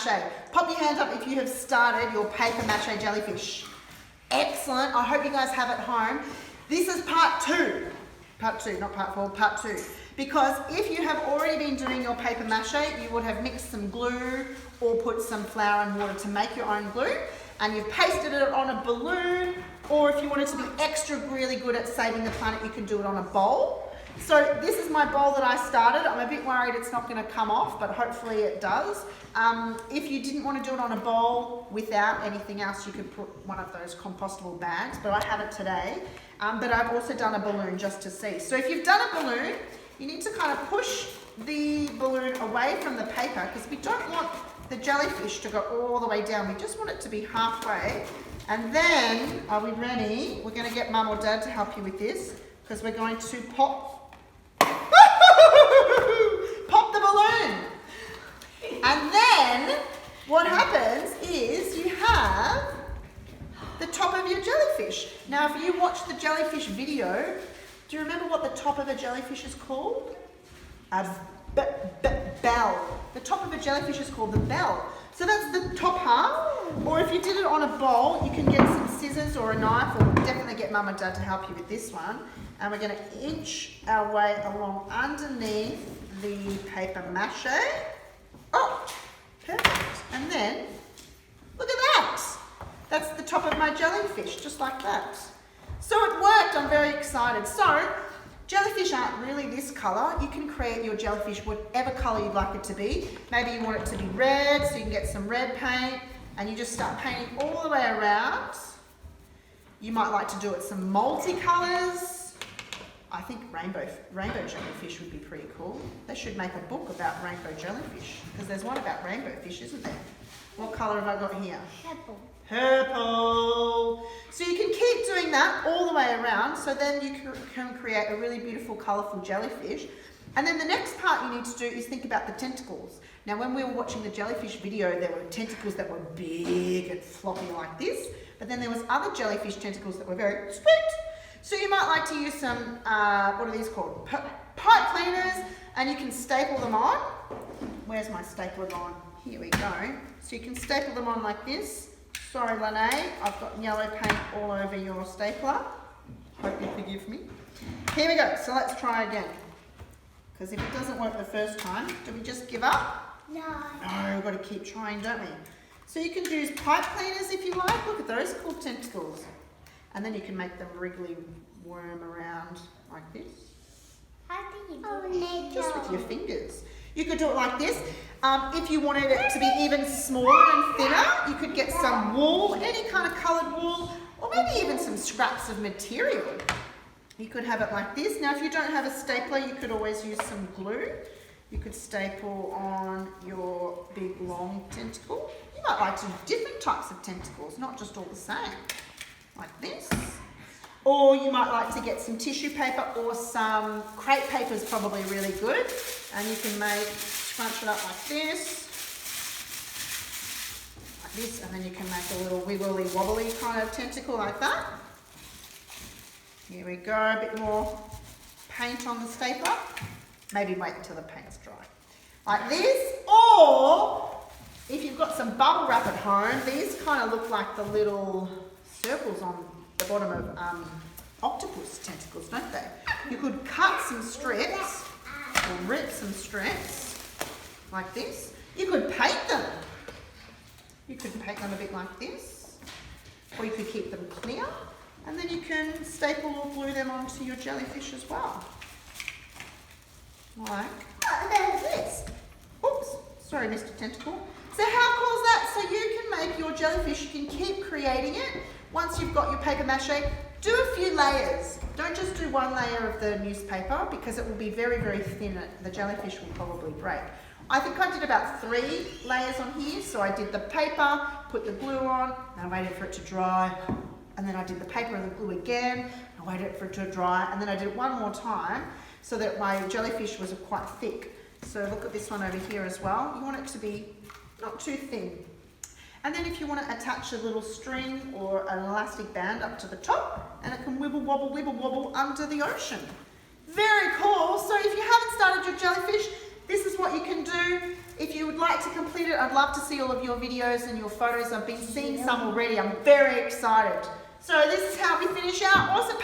mache. Pop your hand up if you have started your paper mache jellyfish. Excellent. I hope you guys have at home. This is part 2. Part 2, not part 4, part 2. Because if you have already been doing your paper mache, you would have mixed some glue or put some flour and water to make your own glue, and you've pasted it on a balloon, or if you wanted to be extra really good at saving the planet, you can do it on a bowl. So this is my bowl that I started. I'm a bit worried it's not going to come off, but hopefully it does. If you didn't want to do it on a bowl without anything else, you could put one of those compostable bags, but I have it today. But I've also done a balloon just to see. So if you've done a balloon, you need to kind of push the balloon away from the paper, because we don't want the jellyfish to go all the way down. We just want it to be halfway. And then, are we ready? We're going to get Mum or Dad to help you with this, because we're going to pop the balloon. And then what happens is you have the top of your jellyfish. Now, if you watch the jellyfish video, do you remember what the top of a jellyfish is called? A bell. The top of a jellyfish is called the bell. So that's the top half. Or if you did it on a bowl, you can get some scissors or a knife, or definitely get Mum and Dad to help you with this one. And we're going to inch our way along underneath the paper mache. Oh, perfect. And then, look at that. That's the top of my jellyfish, just like that. So it worked. I'm very excited. So, jellyfish aren't really this colour. You can create your jellyfish whatever colour you'd like it to be. Maybe you want it to be red, so you can get some red paint, and you just start painting all the way around. You might like to do it some multicolours. I think rainbow jellyfish would be pretty cool. They should make a book about rainbow jellyfish, because there's one about rainbow fish, isn't there? What colour have I got here? Purple. Purple. So you can keep doing that all the way around, so then you can create a really beautiful, colourful jellyfish. And then the next part you need to do is think about the tentacles. Now, when we were watching the jellyfish video, there were tentacles that were big and floppy like this, but then there was other jellyfish tentacles that were very straight. So you might like to use some, what are these called? Pipe cleaners, and you can staple them on. Where's my stapler gone? Here we go. So you can staple them on like this. Sorry, Lene, I've got yellow paint all over your stapler. Hope you forgive me. Here we go. So let's try again. Because if it doesn't work the first time, do we just give up? No. No, we've got to keep trying, don't we? So you can use pipe cleaners if you like. Look at those cool tentacles. And then you can make them wriggly worm around like this. How do you do it? Just with your fingers. You could do it like this. If you wanted it to be even smaller and thinner, you could get some wool, any kind of coloured wool, or maybe even some scraps of material. You could have it like this. Now, if you don't have a stapler, you could always use some glue. You could staple on your big long tentacle. You might like to do different types of tentacles, not just all the same. Like this. Or you might like to get some tissue paper, or some crepe paper is probably really good. And you can scrunch it up like this, and then you can make a little wiggly wobbly kind of tentacle like that. Here we go, a bit more paint on the stapler. Maybe wait until the paint's dry. Like this, or if you've got some bubble wrap at home, these kind of look like the little circles on the bottom of octopus tentacles, don't they? You could cut some strips or rip some strips like this. You could paint them. You could paint them a bit like this, or you could keep them clear, and then you can staple or glue them onto your jellyfish as well. Like this. Oops, sorry, Mr. Tentacle. So how cool is that? So you can make your jellyfish, you can keep creating it. Once you've got your paper mache, do a few layers. Don't just do one layer of the newspaper, because it will be very, very thin. The jellyfish will probably break. I think I did about 3 layers on here. So I did the paper, put the glue on, and I waited for it to dry. And then I did the paper and the glue again. I waited for it to dry, and then I did it one more time so that my jellyfish was quite thick. So look at this one over here as well. You want it to be not too thin. And then if you want to attach a little string or an elastic band up to the top, and it can wibble wobble under the ocean. Very cool. So if you haven't started your jellyfish, this is what you can do. If you would like to complete it, I'd love to see all of your videos and your photos. I've been seeing some already. I'm very excited. So this is how we finish our awesome